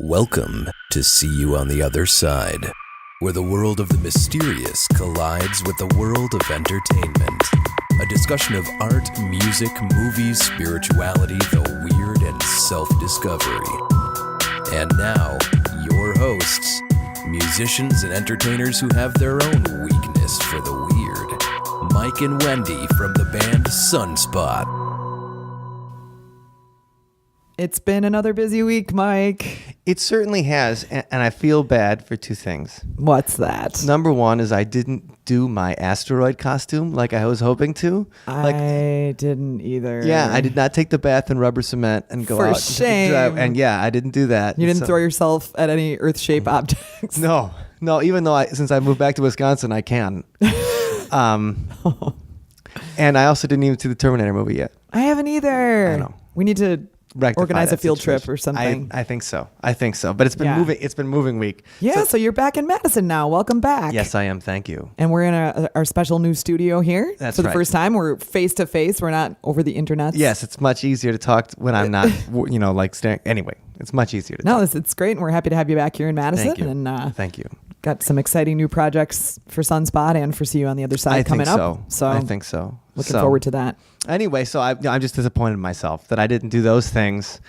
Welcome to See You on the Other Side, where the world of the mysterious collides with the world of entertainment. A discussion of art, music, movies, spirituality, the weird, and self-discovery. And now, your hosts, musicians and entertainers who have their own weakness for the weird, Mike and Wendy from the band Sunspot. It's been another busy week, Mike. It certainly has, and I feel bad for two things. What's that? Number one is I didn't do my asteroid costume like I was hoping to. I didn't either. Yeah, I did not take the bath in rubber cement and go out. For shame. And yeah, I didn't do that. You didn't throw yourself at any Earth-shaped objects? No, even though since I moved back to Wisconsin, I can. And I also didn't even see the Terminator movie yet. I haven't either. I know. We need to organize a field situation. trip or something. I think so. But it's been moving. It's been moving week. Yeah. So you're back in Madison now. Welcome back. Yes, I am. Thank you. And we're in our special new studio here. That's for the right. first time. We're face to face. We're not over the internet. Yes, it's much easier to talk when I'm not, staring. Anyway, it's much easier to talk. No, it's great, and we're happy to have you back here in Madison. Thank you. And thank you. Got some exciting new projects for Sunspot and for See You on the Other Side coming up. So I think so. Looking forward to that. Anyway, so I'm just disappointed in myself that I didn't do those things.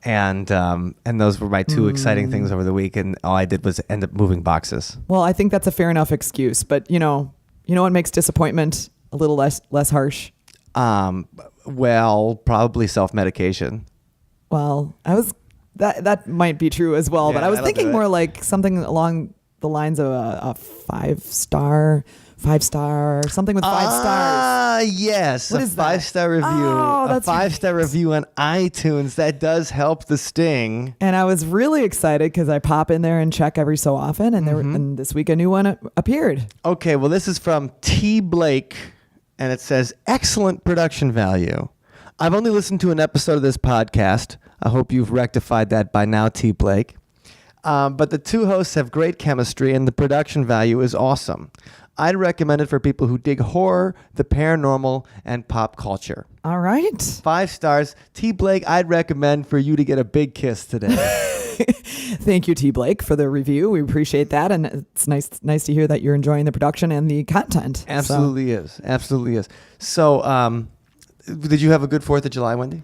And those were my two exciting things over the week, and all I did was end up moving boxes. Well, I think that's a fair enough excuse, but you know what makes disappointment a little less harsh? Well, probably self-medication. Well, that might be true as well, Yeah, but I was thinking do it. more like something along the lines of a five star, something with 5 stars. Yes. What a is that? 5-star review. Oh, a that's 5-star right. review on iTunes. That does help the sting. And I was really excited because I pop in there and check every so often, and and this week a new one appeared. Okay, well, this is from T. Blake, and it says, excellent production value. I've only listened to an episode of this podcast. I hope you've rectified that by now, T. Blake. But the two hosts have great chemistry, and the production value is awesome. I'd recommend it for people who dig horror, the paranormal, and pop culture. All right. 5 stars. T. Blake, I'd recommend for you to get a big kiss today. Thank you, T. Blake, for the review. We appreciate that, and it's nice to hear that you're enjoying the production and the content. Absolutely is. So, did you have a good 4th of July, Wendy?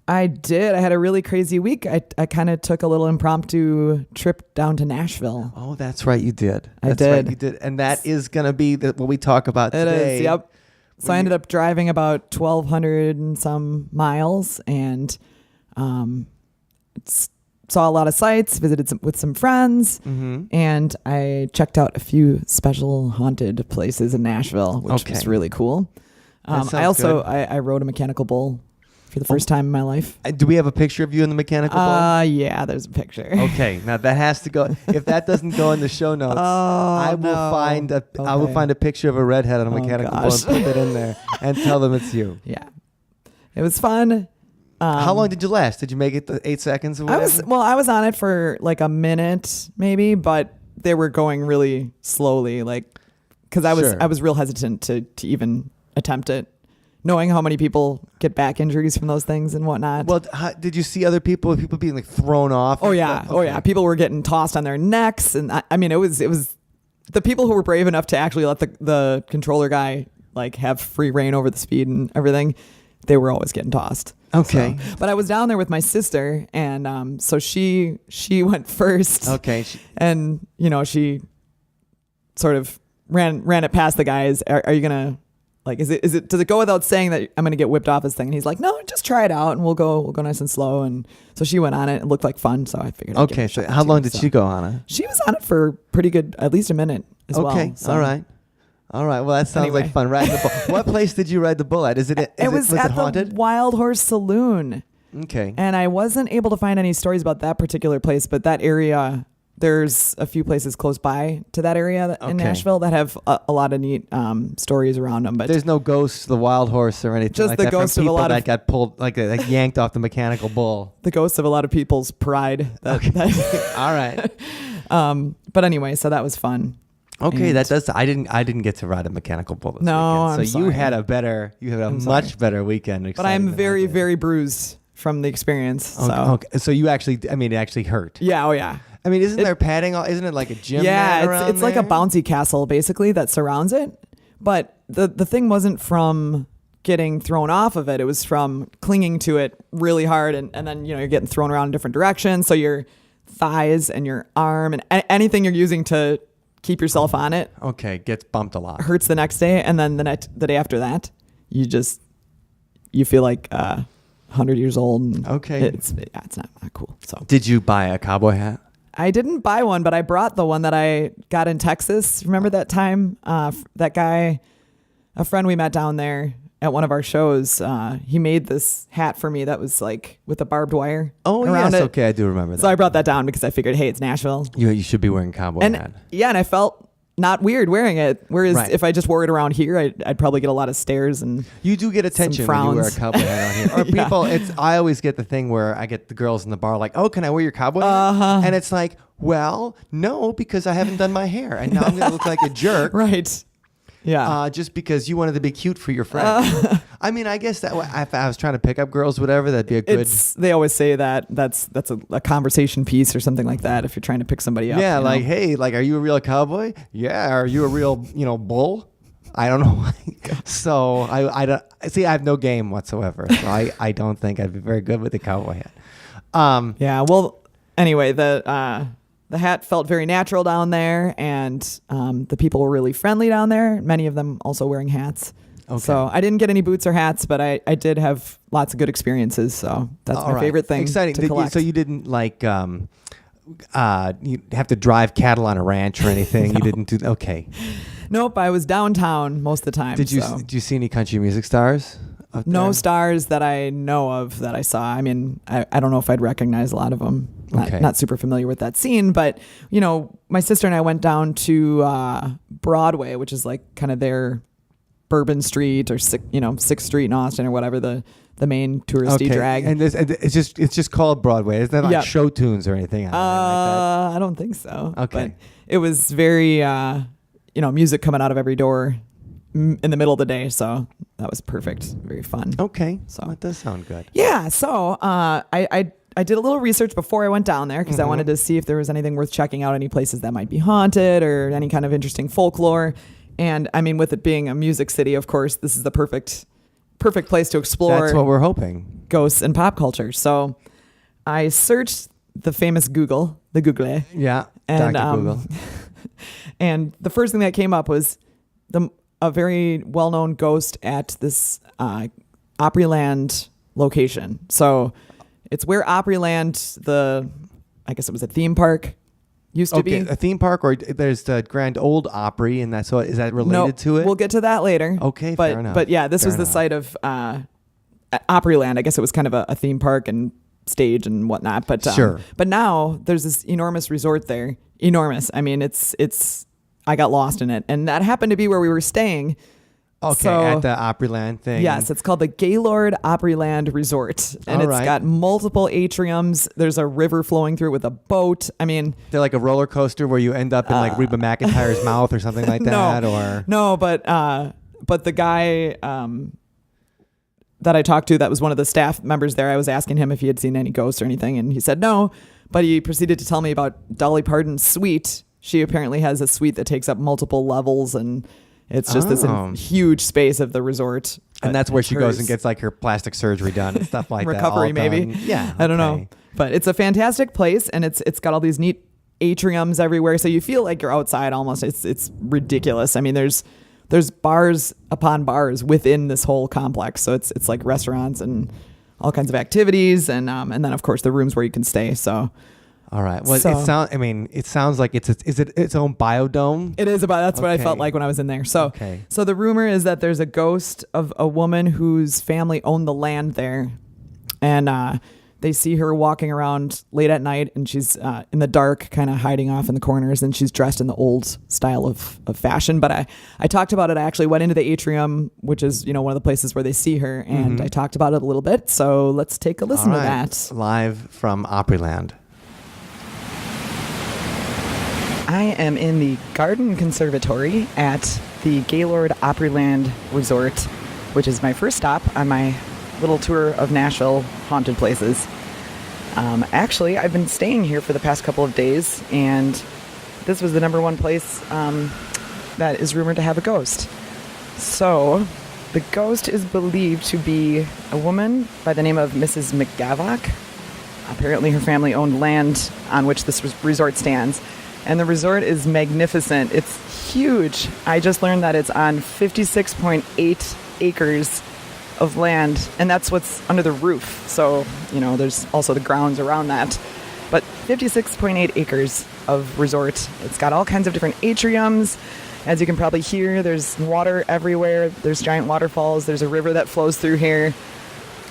I did. I had a really crazy week. I kind of took a little impromptu trip down to Nashville. Oh, that's right, you did. I That's did. right, you did. And that is going to be what we talk about It today. is, yep. So I ended up driving about 1,200 and some miles, and saw a lot of sights, visited with some friends, and I checked out a few special haunted places in Nashville, which was really cool. I also I rode a mechanical bull for the first time in my life. Do we have a picture of you in the mechanical bull? Yeah, there's a picture. Okay, now that has to go. If that doesn't go in the show notes, I will find a picture of a redhead on a mechanical bull and put it in there and tell them it's you. Yeah, it was fun. How long did you last? Did you make it the 8 seconds or whatever? I was on it for like a minute maybe, but they were going really slowly, like because I was real hesitant to even attempt it, knowing how many people get back injuries from those things and whatnot. Well, did you see other people being like thrown off? Oh yeah. Oh yeah. People were getting tossed on their necks. And I mean, it was the people who were brave enough to actually let the controller guy like have free reign over the speed and everything. They were always getting tossed. Okay. So, but I was down there with my sister, and so she went first. Okay. And she sort of ran it past the guys. Are you gonna, like, does it go without saying that I'm gonna get whipped off this thing? And he's like, no, just try it out, and we'll go nice and slow. And so she went on it. It looked like fun, so I figured. I'd give it a So shot how too. long did she go on it? She was on it for pretty good, at least a minute as well. Okay. So. All right. Well, that sounds like fun. Riding the bull. What place did you ride the bull at? Was it haunted? The Wild Horse Saloon. Okay. And I wasn't able to find any stories about that particular place, but that area, there's a few places close by to that area in Nashville that have a lot of neat stories around them. But there's no ghosts, the wild horse, or anything just like the that ghosts from of a people lot that of got pulled, like yanked off the mechanical bull. The ghosts of a lot of people's pride. All right. But anyway, so that was fun. Okay, And that does. I didn't get to ride a mechanical bull this No, weekend. I'm So you sorry. had a much better weekend. But I'm very, very bruised from the experience. So Okay. So you actually, I mean, it actually hurt. yeah, oh yeah. I mean, isn't there padding? Isn't it like a gym? mat Yeah, around it's like a there? bouncy castle basically that surrounds it. But the thing wasn't from getting thrown off of it. It was from clinging to it really hard, and then you're getting thrown around in different directions. So your thighs and your arm and anything you're using to keep yourself on it Okay, gets bumped a lot. hurts the next day, and then the day after that, you feel like 100 years old. And Okay. it's not cool. So Did you buy a cowboy hat? I didn't buy one, but I brought the one that I got in Texas. Remember that time? That guy, a friend we met down there at one of our shows, he made this hat for me that was like with a barbed wire around yes. it. Okay, I do remember that. So I brought that down because I figured, hey, it's Nashville. You should be wearing a cowboy hat. And I felt not weird wearing it. Whereas Right. if I just wore it around here, I'd probably get a lot of stares and You do get attention when you wear a frowns. cowboy hat on here. Or Yeah. people, I always get the thing where I get the girls in the bar like, oh, can I wear your cowboy hat? And it's like, well, no, because I haven't done my hair. And now I'm going to look like a jerk. right. Yeah. Just because you wanted to be cute for your friend. I mean, I guess that if I was trying to pick up girls, whatever, that'd be a good. They always say that's a conversation piece or something like that if you're trying to pick somebody up. Yeah, you know? like, hey, like, are you a real cowboy? Yeah, are you a real, bull? I don't know. So I don't see. I have no game whatsoever. So I don't think I'd be very good with the cowboy hat. Yeah. Well, anyway, the hat felt very natural down there, and the people were really friendly down there. Many of them also wearing hats. Okay. So I didn't get any boots or hats, but I did have lots of good experiences. So that's All my right. favorite thing. Exciting. To collect. So you didn't like you have to drive cattle on a ranch or anything. No. You didn't do. Okay. Nope. I was downtown most of the time. Did you see any country music stars? Up No there? stars that I know of that I saw. I mean, I don't know if I'd recognize a lot of them. Okay. Not super familiar with that scene, but my sister and I went down to Broadway, which is like kind of their Bourbon Street or 6th Street in Austin or whatever the main touristy drag. And it's just called Broadway. Isn't that like Yeah. show tunes or anything? I don't think so. Okay. But it was very music coming out of every door in the middle of the day, so that was perfect. Very fun. like that? Okay. So That does sound good. yeah, so I did a little research before I went down there because I wanted to see if there was anything worth checking out, any places that might be haunted or any kind of interesting folklore. And I mean, with it being a music city, of course, this is the perfect place to explore That's what we're hoping. ghosts and pop culture. So I searched the famous Google, the Google, Yeah. and Dr. Google. and the first thing that came up was a very well-known ghost at this Opryland location. So it's where Opryland, I guess it was a theme park, used to be. A theme park, or there's the Grand Old Opry, and is that related to it? We'll get to that later. Okay, but fair enough. but yeah, this Fair was the enough. site of Opryland. I guess it was kind of a theme park and stage and whatnot. But Sure. But now there's this enormous resort there. Enormous. I mean, it's. I got lost in it, and that happened to be where we were staying. Okay, So- at the Opryland thing. Yes, it's called the Gaylord Opryland Resort, and All it's right. got multiple atriums. There's a river flowing through it with a boat. I mean, They're like a roller coaster where you end up in like Reba McEntire's mouth or something like that, or no, but the guy that I talked to, that was one of the staff members there, I was asking him if he had seen any ghosts or anything, and he said no, but he proceeded to tell me about Dolly Parton's suite. She apparently has a suite that takes up multiple levels, and it's just this Oh. huge space of the resort. and that's where It's she goes and hers. gets like her plastic surgery done and stuff like that. Recovery, all maybe. done. Yeah, I don't know, okay. but it's a fantastic place, and it's got all these neat atriums everywhere, so you feel like you're outside almost. It's ridiculous. I mean, there's bars upon bars within this whole complex, so it's like restaurants and all kinds of activities, and then of course the rooms where you can stay. So All right. Well, So- it sounds like is it its own biodome? it is about. That's what I Okay. felt like when I was in there. So Okay. so the rumor is that there's a ghost of a woman whose family owned the land there, and they see her walking around late at night, and she's in the dark, kind of hiding off in the corners, and she's dressed in the old style of fashion. But I talked about it. I actually went into the atrium, which is one of the places where they see her, and I talked about it a little bit. So let's take a listen All to right. that. Live from Opryland. I am in the Garden Conservatory at the Gaylord Opryland Resort, which is my first stop on my little tour of Nashville haunted places. Actually, I've been staying here for the past couple of days, and this was the number one place that is rumored to have a ghost. So, the ghost is believed to be a woman by the name of Mrs. McGavock. Apparently, her family owned land on which this resort stands, and the resort is magnificent. It's huge. I just learned that it's on 56.8 acres of land, and that's what's under the roof. So, there's also the grounds around that. But 56.8 acres of resort. It's got all kinds of different atriums. As you can probably hear, there's water everywhere. There's giant waterfalls. There's a river that flows through here.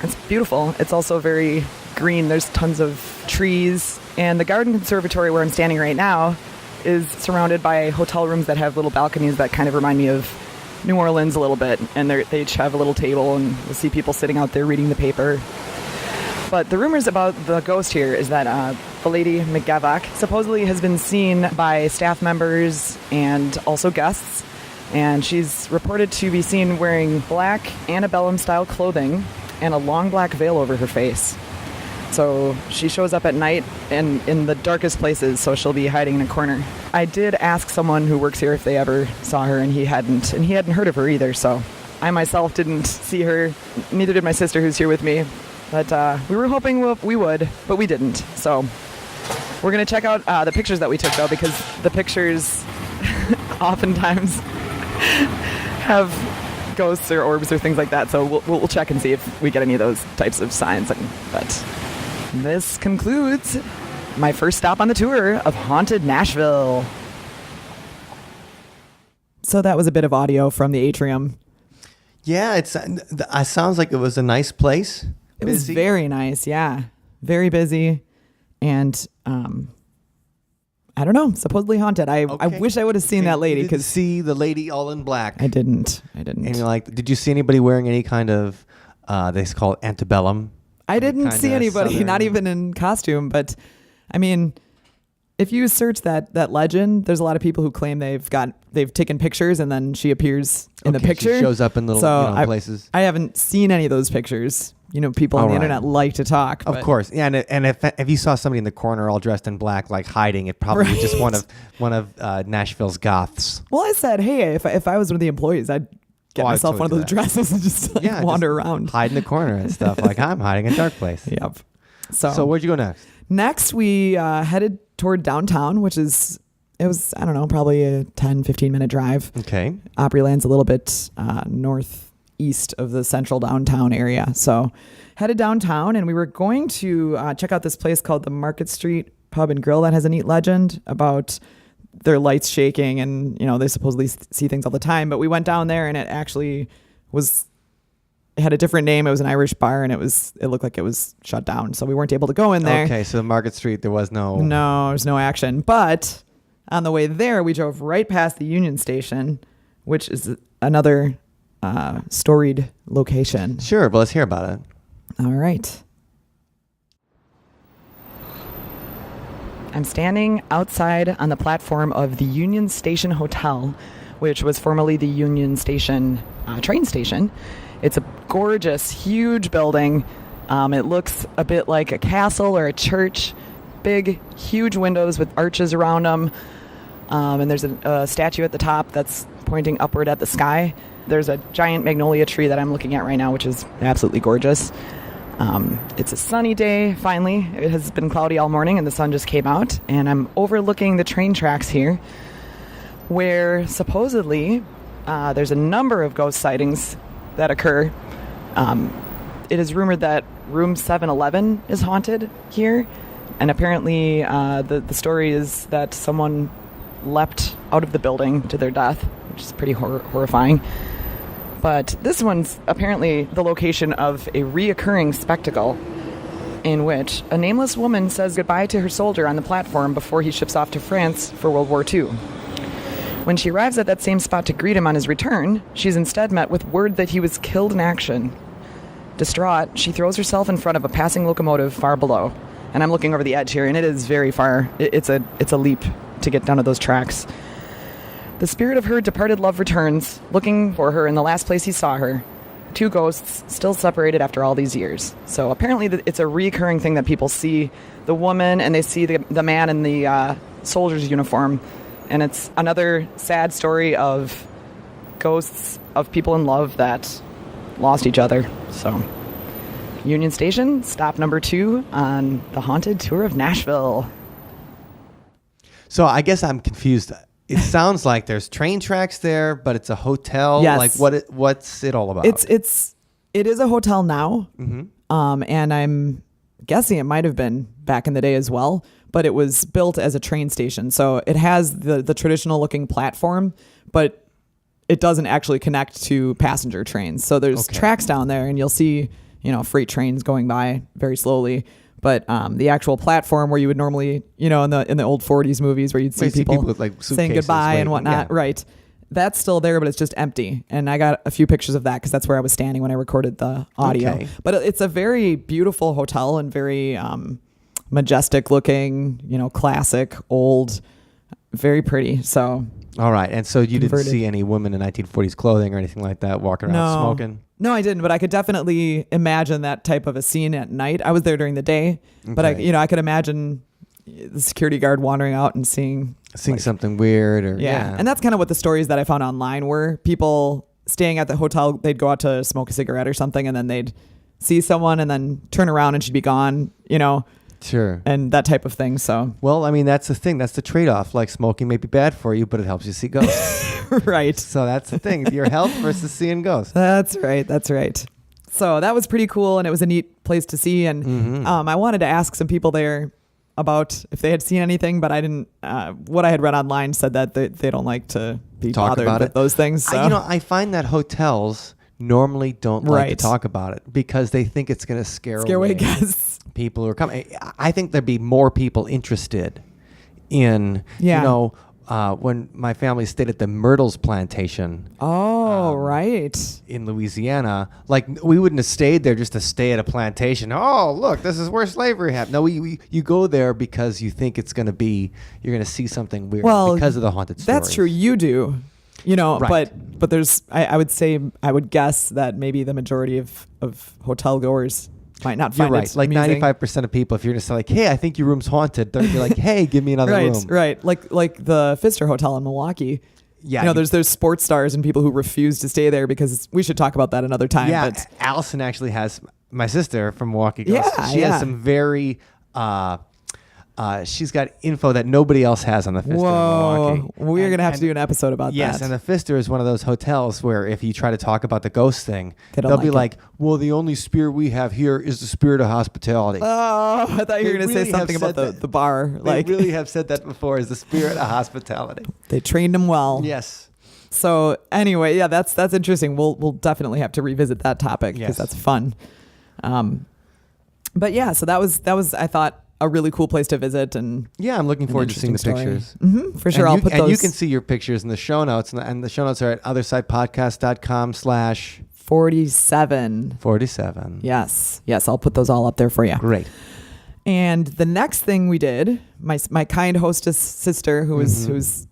It's beautiful. It's also very green. There's tons of trees. And the garden conservatory where I'm standing right now is surrounded by hotel rooms that have little balconies that kind of remind me of New Orleans a little bit. And they each have a little table, and you'll see people sitting out there reading the paper. But the rumors about the ghost here is that the lady McGavock supposedly has been seen by staff members and also guests. And she's reported to be seen wearing black antebellum-style clothing and a long black veil over her face. So she shows up at night and in the darkest places, so she'll be hiding in a corner. I did ask someone who works here if they ever saw her, and he hadn't heard of her either. So I myself didn't see her, neither did my sister who's here with me. But we were hoping we would, but we didn't. So we're going to check out the pictures that we took, though, because the pictures oftentimes have ghosts or orbs or things like that. So we'll check and see if we get any of those types of signs. But this concludes my first stop on the tour of Haunted Nashville. So that was a bit of audio from the atrium. Yeah, it sounds like it was a nice place. It was very nice, yeah. Very busy. And I don't know, supposedly haunted. I wish I would have seen that lady. You didn't see the lady all in black. I didn't. And you're like, did you see anybody wearing any kind of, they call it antebellum? I didn't see anybody, southern, not even in costume. But, I mean, if you search that legend, there's a lot of people who claim they've taken pictures and then she appears in the picture. She shows up in little places. I haven't seen any of those pictures. People on the internet like to talk. Of course, yeah. And if you saw somebody in the corner all dressed in black, like hiding, it probably was just one of Nashville's goths. Well, I said, hey, if I was one of the employees, I'd get myself one of those dresses and just wander around, hide in the corner and stuff. Like I'm hiding in a dark place. Yep. So where'd you go next? Next, we headed toward downtown, which was, I don't know, probably a 10, 15-minute drive. Okay. Opryland's a little bit northeast of the central downtown area. So headed downtown, and we were going to check out this place called the Market Street Pub and Grill that has a neat legend about their lights shaking, and, they supposedly see things all the time. But we went down there, and it actually it had a different name. It was an Irish bar, and it looked like it was shut down. So we weren't able to go in there. Okay, so the Market Street, there was no action. But on the way there, we drove right past the Union Station, which is another storied location. Sure, but let's hear about it. All right. I'm standing outside on the platform of the Union Station Hotel, which was formerly the Union Station train station. It's a gorgeous, huge building. It looks a bit like a castle or a church. Big, huge windows with arches around them. And there's a statue at the top that's pointing upward at the sky. There's a giant magnolia tree that I'm looking at right now, which is absolutely gorgeous. It's a sunny day, finally. It has been cloudy all morning, and the sun just came out. And I'm overlooking the train tracks here, where supposedly there's a number of ghost sightings that occur. It is rumored that room 711 is haunted here, and apparently the story is that someone leapt out of the building to their death, which is pretty horrifying. But this one's apparently the location of a reoccurring spectacle in which a nameless woman says goodbye to her soldier on the platform before he ships off to France for World War II. When she arrives at that same spot to greet him on his return, she's instead met with word that he was killed in action. Distraught, she throws herself in front of a passing locomotive far below. And I'm looking over the edge here, and it is very far. It's a leap to get down to those tracks. The spirit of her departed love returns, looking for her in the last place he saw her. two ghosts still separated after all these years. So apparently it's a recurring thing that people see the woman and they see the man in the soldier's uniform. And it's another sad story of ghosts of people in love that lost each other. So Union Station, stop number 2 on the haunted tour of Nashville. So I guess I'm confused. It sounds like there's train tracks there, but it's a hotel. Yes. Like what's it all about? It is a hotel now. Mm-hmm. And I'm guessing it might have been back in the day as well, but it was built as a train station. So it has the traditional looking platform, but it doesn't actually connect to passenger trains. So there's tracks down there and you'll see, freight trains going by very slowly. But the actual platform where you would normally, in the old 40s movies where you'd see people with like saying goodbye waving, and whatnot. yeah. Right. That's still there, but it's just empty. And I got a few pictures of that because that's where I was standing when I recorded the audio. Okay. But it's a very beautiful hotel and very majestic looking, classic, old, very pretty. So. All right. And so you Converted. didn't see any women in 1940s clothing or anything like that walking around smoking? No, I didn't, but I could definitely imagine that type of a scene at night. I was there during the day, but I could imagine the security guard wandering out and seeing something weird or yeah. And that's kind of what the stories that I found online were. People staying at the hotel, they'd go out to smoke a cigarette or something and then they'd see someone and then turn around and she'd be gone, Sure. and that type of thing. So, well, I mean, that's the thing. That's the trade-off. Like smoking may be bad for you, but it helps you see ghosts. right. So that's the thing. Your health versus seeing ghosts. That's right. So that was pretty cool. And it was a neat place to see. And I wanted to ask some people there about if they had seen anything, but I didn't. What I had read online said that they don't like to be Talk bothered about with it. those things. So. I find that hotels normally don't like to talk about it because they think it's going to scare away guests. People who are coming. I think there'd be more people interested in, when my family stayed at the Myrtles Plantation. Oh, right. In Louisiana, like we wouldn't have stayed there just to stay at a plantation. Oh, look, this is where slavery happened. No, you go there because you think you're going to see something weird because of the haunted stories. That's true. You do, Right. but there's, I would guess that maybe the majority of hotel goers might not find You're right. it Like amusing. 95% of people, if you're just like, hey, I think your room's haunted, they're like, hey, give me another room. Right. Like the Pfister Hotel in Milwaukee. Yeah. There's sports stars and people who refuse to stay there because we should talk about that another time. Yeah. But Allison actually has, my sister from Milwaukee, Yeah, she has some very, she's got info that nobody else has on the Pfister in Milwaukee. We're going to have to do an episode about yes, that. and the Pfister is one of those hotels where if you try to talk about the ghost thing, They don't they'll like be it. like, well, the only spirit we have here is the spirit of hospitality. Oh, I thought you were going to really say have something about said the bar. They really have said that before, is the spirit of hospitality. They trained him well. Yes. So anyway, yeah, that's interesting. We'll definitely have to revisit that topic because Yes. that's fun. But yeah, so that was I thought a really cool place to visit and Yeah, I'm looking forward to seeing the interesting pictures. for sure. I'll put those. And you can see your pictures in the show notes, and the show notes are at othersidepodcast.com/47. 47. Yes, I'll put those all up there for you. Great. And the next thing we did, my kind hostess sister who's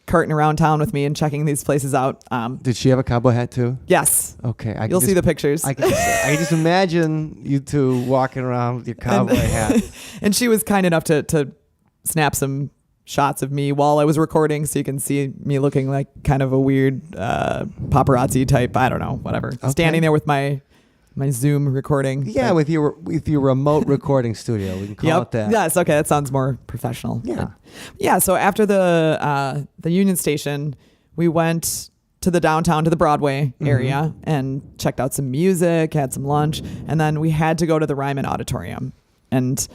carting around town with me and checking these places out. Did she have a cowboy hat too? Yes. Okay. You'll see the pictures. I can just imagine you two walking around with your cowboy hat. And she was kind enough to snap some shots of me while I was recording, so you can see me looking like kind of a weird paparazzi type. I don't know, whatever. Okay. Standing there with my Zoom recording. Yeah, with your remote recording studio, we can call it that. Yes. Okay, that sounds more professional. Yeah. But yeah. So after the Union Station, we went to the downtown, to the Broadway area, and checked out some music, had some lunch, and then we had to go to the Ryman Auditorium. And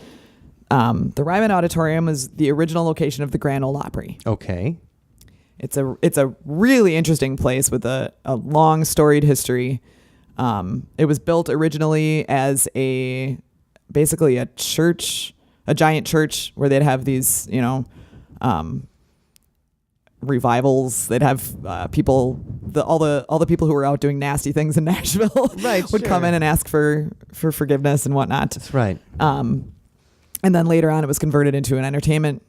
the Ryman Auditorium is the original location of the Grand Ole Opry. Okay. It's a really interesting place with a long storied history. It was built originally as basically a church, a giant church where they'd have these, revivals. They'd have people, all the people who were out doing nasty things in Nashville would come in and ask for forgiveness and whatnot. That's right. And then later on, it was converted into an entertainment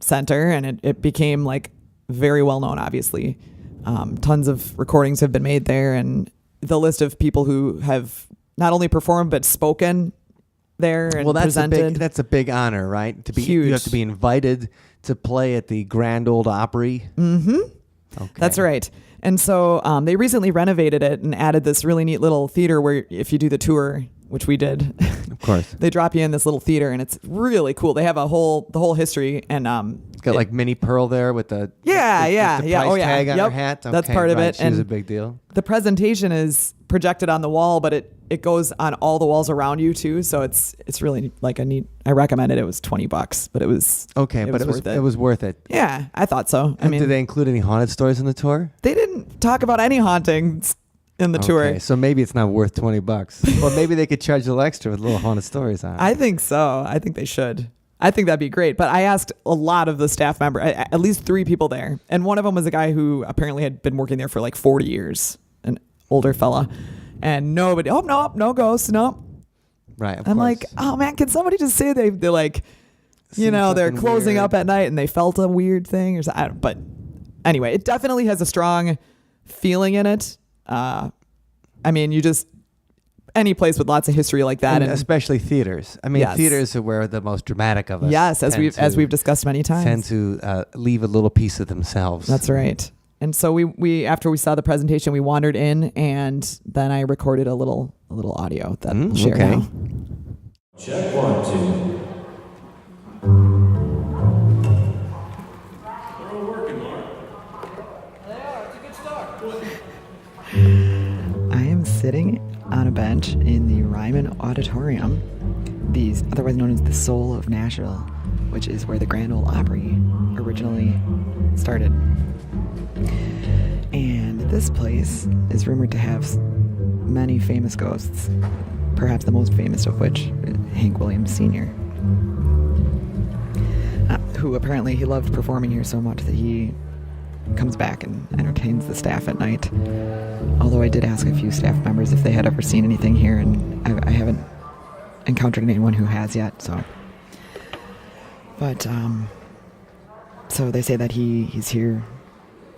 center, and it became like very well known. Obviously, tons of recordings have been made there, and the list of people who have not only performed but spoken there and presented. That's a big honor, right? To be Huge. You have to be invited to play at the Grand Ole Opry. Mm-hmm. Okay. That's right. And so they recently renovated it and added this really neat little theater where if you do the tour, which we did, Of course. they drop you in this little theater and it's really cool. They have the whole history and It's got like Minnie Pearl there with the the price tag on her hat. That's part of it. She was And a big deal. the presentation is projected on the wall, but it goes on all the walls around you too. So it's really like a neat. I recommend it. It was $20, but it was Okay, but it was worth it. Yeah, I thought so. And did they include any haunted stories in the tour? They didn't talk about any hauntings in the tour. Okay, so maybe it's not worth $20, or maybe they could charge a little extra with little haunted stories on it. I think so. I think they should. I think that'd be great. But I asked a lot of the staff member, at least 3 people there, and one of them was a guy who apparently had been working there for like 40 years, an older fella, and nobody. Oh no ghosts, no. Right. I'm like, oh man, can somebody just say they're like, Seen they're something closing weird. up at night and they felt a weird thing or something. But anyway, it definitely has a strong feeling in it. I mean, any place with lots of history like that, and especially theaters. I mean, Yes. theaters are where the most dramatic of us. yes, as tend we've discussed many times. tend to leave a little piece of themselves. That's right. And so we after we saw the presentation, we wandered in, and then I recorded a little audio that I'll share okay. now. Check 1, 2. They're all working, Mark. They are. It's a good start. I am sitting on a bench in the Ryman Auditorium, otherwise known as the Soul of Nashville, which is where the Grand Ole Opry originally started. And this place is rumored to have many famous ghosts, perhaps the most famous of which, Hank Williams Sr., who apparently he loved performing here so much that he comes back and entertains the staff at night. Although I did ask a few staff members if they had ever seen anything here, and I haven't encountered anyone who has yet. But so they say that he's here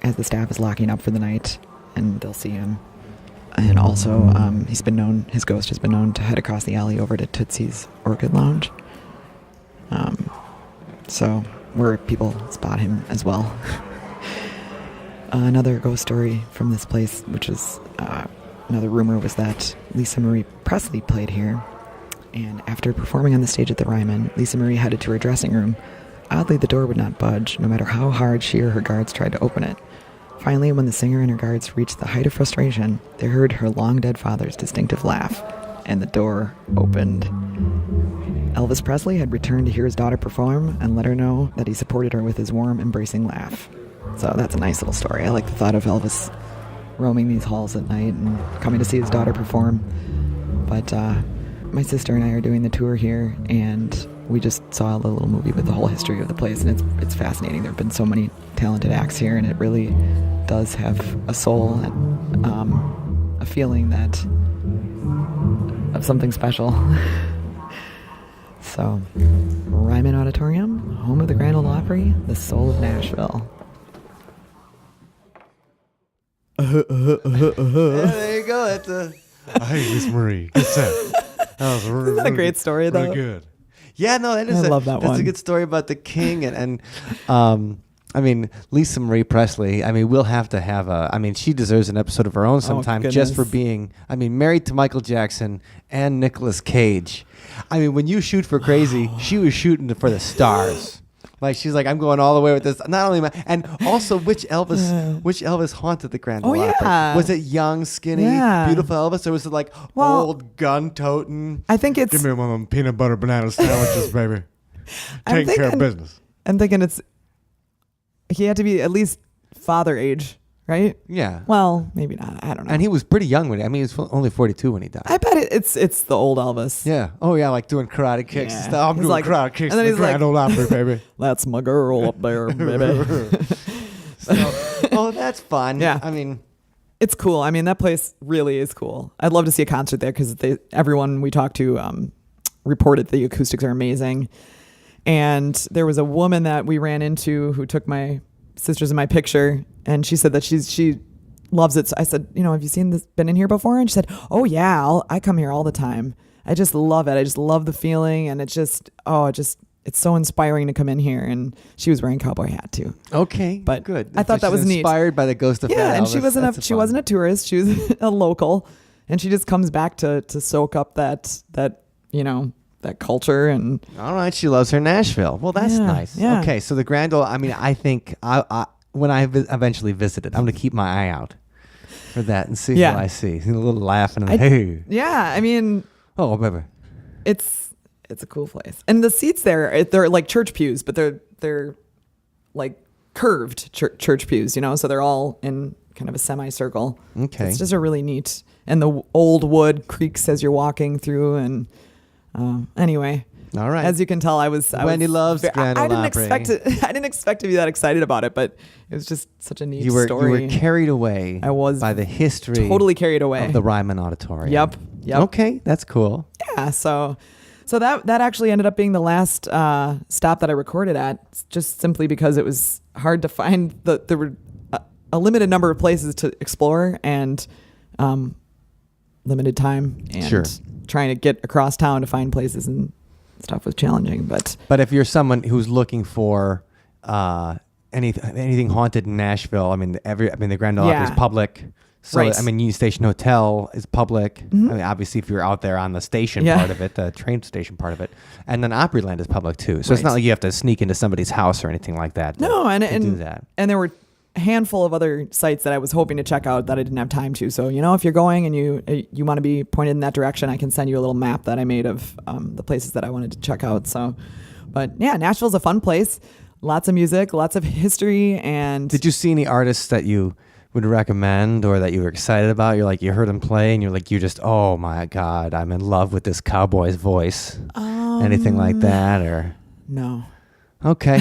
as the staff is locking up for the night, and they'll see him. And also, his ghost has been known to head across the alley over to Tootsie's Orchid Lounge. So where people spot him as well. Another ghost story from this place, which is another rumor, was that Lisa Marie Presley played here. And after performing on the stage at the Ryman, Lisa Marie headed to her dressing room. Oddly, the door would not budge, no matter how hard she or her guards tried to open it. Finally, when the singer and her guards reached the height of frustration, they heard her long-dead father's distinctive laugh, and the door opened. Elvis Presley had returned to hear his daughter perform and let her know that he supported her with his warm, embracing laugh. So that's a nice little story. I like the thought of Elvis roaming these halls at night and coming to see his daughter perform. But my sister and I are doing the tour here, and we just saw a little movie with the whole history of the place, and it's fascinating. There have been so many talented acts here, and it really does have a soul and a feeling of something special. So, Ryman Auditorium, home of the Grand Ole Opry, the soul of Nashville. There you go. That's Hey, Miss Marie. Good set. That was Isn't that a great story, though? Really good. Yeah, no, that is. I love that that's one. a good story about the king and I mean, Lisa Marie Presley. I mean, we'll have to have she deserves an episode of her own sometime just for goodness. being. I mean, married to Michael Jackson and Nicolas Cage. I mean, when you shoot for crazy, she was shooting for the stars. Like she's like, I'm going all the way with this. Not only and also which Elvis haunted the Grand Ole Opry? yeah. Was it young, skinny, Yeah. beautiful Elvis, or was it like Well, old gun toting? I think it's. Give me one of them peanut butter banana sandwiches, baby. I'm Take care of thinking- business. I'm thinking he had to be at least father age, right? Yeah. Well, maybe not. I don't know. And he was pretty young when he was only 42 when he died. I bet it's the old Elvis. Yeah. Oh, yeah, like doing karate kicks and Yeah. stuff. I'm He's doing like- karate kicks and then in the he's Grand like- Ole Opry, baby. That's my girl up there, baby. Oh, that's fun. Yeah. I mean, It's cool. I mean, that place really is cool. I'd love to see a concert there because everyone we talked to reported the acoustics are amazing. And there was a woman that we ran into who took my sisters in my picture, and she said that she loves it. So I said, have you seen this, been in here before? And she said, oh yeah, I come here all the time. I just love it. I just love the feeling. And it's so inspiring to come in here. And she was wearing a cowboy hat too. Okay, But good. I thought that was neat. Inspired by the ghost of Fat Yeah, and Elvis. she wasn't a tourist. She was a local, and she just comes back to soak up that that culture. And All right, she loves her Nashville. Well, that's Yeah, nice. yeah. Okay, so the Grand Ole. I mean, I think when I eventually visit it, I'm going to keep my eye out for that and see Yeah. what I see. A little laughing and hey, yeah, I mean, oh, baby. it's a cool place, and the seats there, they're like church pews, but they're like curved church pews, so they're all in kind of a semicircle. Okay. So it's just a really neat, and the old wood creaks as you're walking through, and anyway. All right. As you can tell, Wendy loves Grand I Ole didn't Opry. expect it. I didn't expect to be that excited about it, but it was just such a neat You story. were carried away. I was by the history. totally carried away of the Ryman Auditorium. Yep. Okay, that's cool. Yeah. So that actually ended up being the last stop that I recorded at, just simply because it was hard to find. There were a limited number of places to explore and limited time, and Sure. trying to get across town to find places and stuff was challenging. But if you're someone who's looking for anything haunted in Nashville, I mean, the Grand Ole Opry is Yeah. public. So, Right. I mean, Union Station Hotel is public. I mean, obviously, if you're out there on the station Yeah. part of it, the train station part of it. And then Opryland is public, too. So it's Right. not like you have to sneak into somebody's house or anything like that. no, and do that. And there were a handful of other sites that I was hoping to check out that I didn't have time to. So, if you're going and you want to be pointed in that direction, I can send you a little map that I made of the places that I wanted to check out. So, but yeah, Nashville's a fun place. Lots of music, lots of history, and Did you see any artists that you would recommend or that you were excited about? You're like, you heard him play and you're just, oh my God, I'm in love with this cowboy's voice. Anything like that? Or no. okay.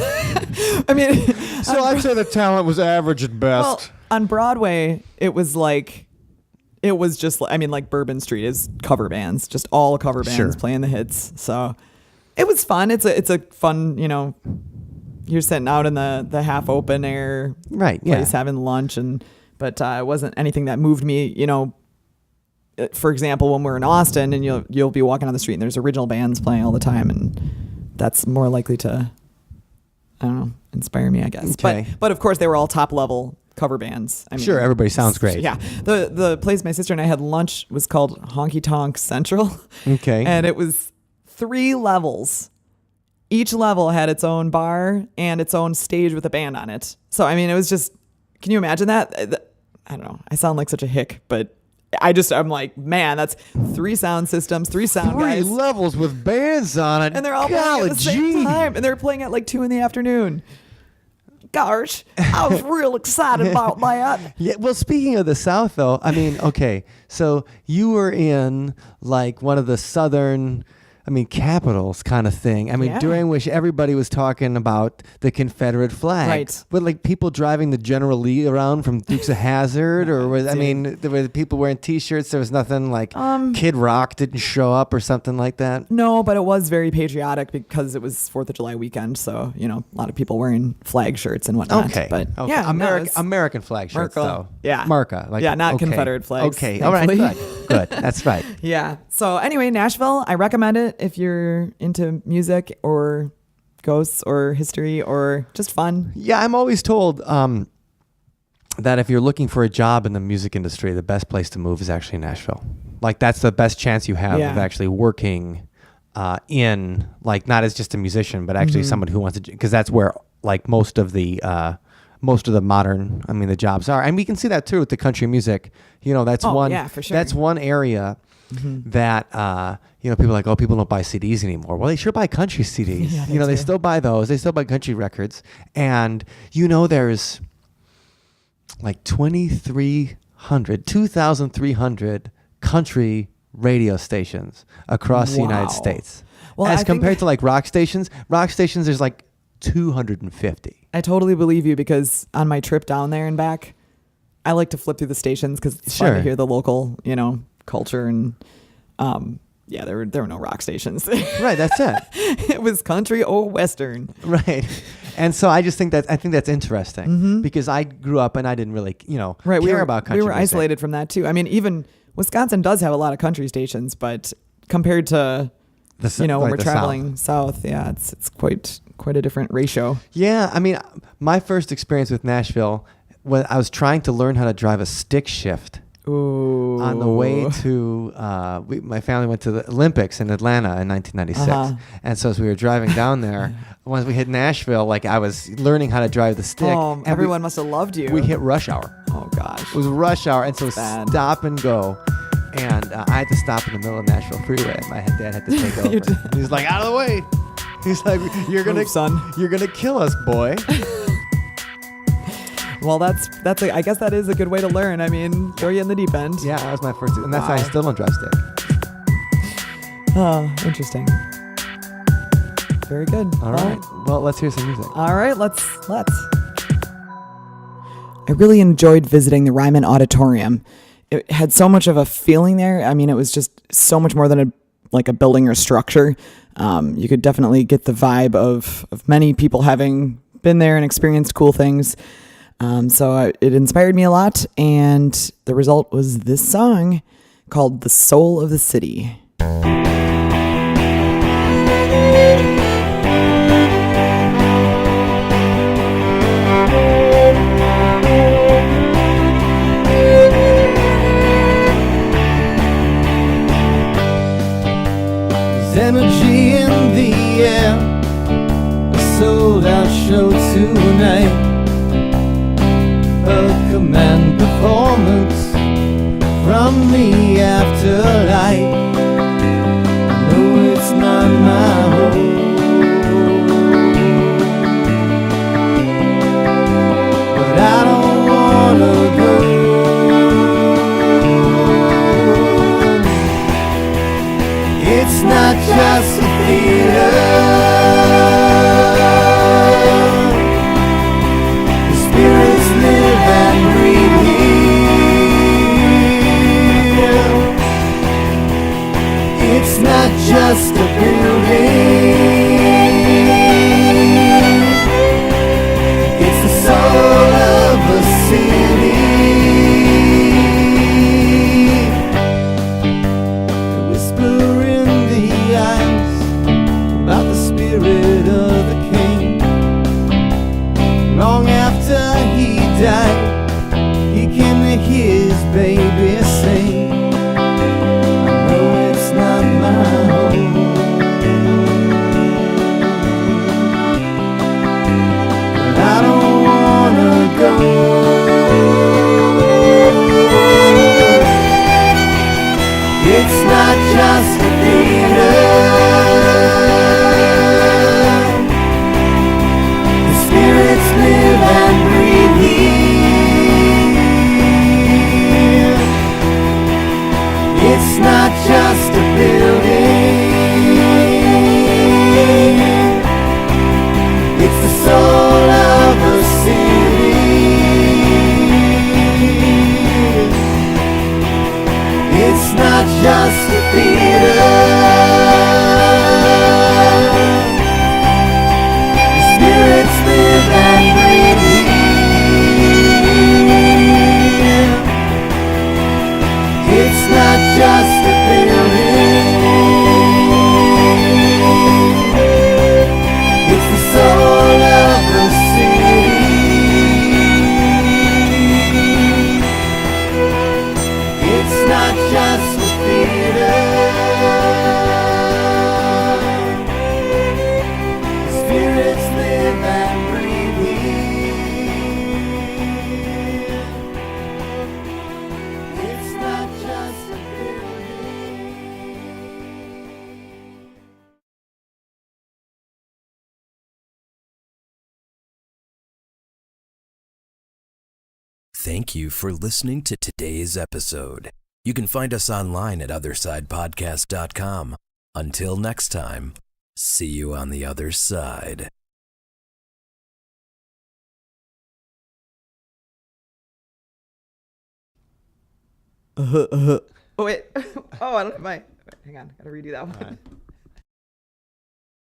I mean, So I'd say the talent was average at best. well, on Broadway, it was just like Bourbon Street is cover bands, just all cover bands Sure. playing the hits. So it was fun. It's a fun, you're sitting out in the half open air Right, yeah. place having lunch, but it wasn't anything that moved me, for example, when we're in Austin and you'll be walking on the street and there's original bands playing all the time, and that's more likely to, I don't know, inspire me, I guess. Okay. But of course they were all top level cover bands. I mean, Sure, everybody sounds great. Yeah. The place my sister and I had lunch was called Honky Tonk Central. Okay. And it was 3 levels. Each level had its own bar and its own stage with a band on it. So, I mean, it was just, can you imagine that? I don't know. I sound like such a hick, but I'm like, man, that's 3 sound systems, 3 sound 3 guys. levels with bands on it. And they're all playing at the same time. And they're playing at like 2 p.m. Gosh, I was real excited about that. Yeah, well, speaking of the South, though, I mean, okay, so you were in like one of the southern, capitals kind of thing. Yeah. During which everybody was talking about the Confederate flag. Right. But like people driving the General Lee around from Dukes of Hazzard, or was, Dude. there were people wearing T-shirts. There was nothing like Kid Rock didn't show up or something like that. No, but it was very patriotic because it was 4th of July weekend. So, a lot of people wearing flag shirts and whatnot. Okay. But okay. yeah, American flag shirts, Merca. though. Yeah. Merca. Like, Yeah, not okay. Confederate flags, Okay. All right. thankfully. Good. That's right. Yeah. So anyway, Nashville, I recommend it if you're into music or ghosts or history or just fun. Yeah, I'm always told that if you're looking for a job in the music industry, the best place to move is actually Nashville. Like that's the best chance you have Yeah. of actually working in, like, not as just a musician, but actually someone who wants to, because that's where like most of the modern, the jobs are. And we can see that too with the country music. That's one. yeah, for sure. That's one area that people are like, oh, people don't buy CDs anymore. Well, they sure buy country CDs. Yeah, they they do. still buy those. They still buy country records. And there's like 2,300 country radio stations across the United Wow. States. Well, As I think- compared to like rock stations, there's like 250. I totally believe you because on my trip down there and back, I like to flip through the stations because it's fun Sure. to hear the local, culture and Yeah, there were no rock stations. Right, that's it. It was country or western. Right. And so I just think that's interesting because I grew up and I didn't really, Right, care about country we were music. isolated from that too. I mean, even Wisconsin does have a lot of country stations, but compared to when we're the traveling south, yeah, it's quite a different ratio. Yeah, I mean, my first experience with Nashville when I was trying to learn how to drive a stick shift. Ooh. On the way to, my family went to the Olympics in Atlanta in 1996. And so as we were driving down there, once we hit Nashville, like I was learning how to drive the stick. Oh, everyone must have loved you. We hit rush hour. Oh, gosh. It was rush hour. And so Bad. stop and go. And I had to stop in the middle of Nashville Freeway. My dad had to take over. He's like, out of the way. He's like, you're going to kill us, boy. Well, I guess that is a good way to learn. I mean, throw you in the deep end. Yeah, that was my first, and that's how I still don't drive stick. Oh, interesting. Very good. All right. Well, let's hear some music. All right, let's. I really enjoyed visiting the Ryman Auditorium. It had so much of a feeling there. I mean, it was just so much more than a building or structure. You could definitely get the vibe of many people having been there and experienced cool things. So it inspired me a lot, and the result was this song called "The Soul of the City." There's energy in the air, a sold-out show tonight. A command performance from the afterlife. I know it's not my home, but I don't wanna go. It's not just a theater. Spirits live and breathe here. It's not just a building. It's the soul of a city. The whisper in the eyes about the spirit of the king. Long after he died, he came to hear his baby sing. I know it's not my home, but I don't wanna go. It's not just a theater. The spirits live and breathe here. It's not just a building. It's the soul of a city. It's not just a theater. The spirits live and breathe here. It's not just a building. It's the soul of the city. It's not just a theater. The spirits live and breathe here. It's not just a building. Thank you for listening to today's episode. You can find us online at othersidepodcast.com. Until next time, see you on the other side. Oh wait. Oh, I don't have my. Wait, hang on. Gotta redo that one. All right.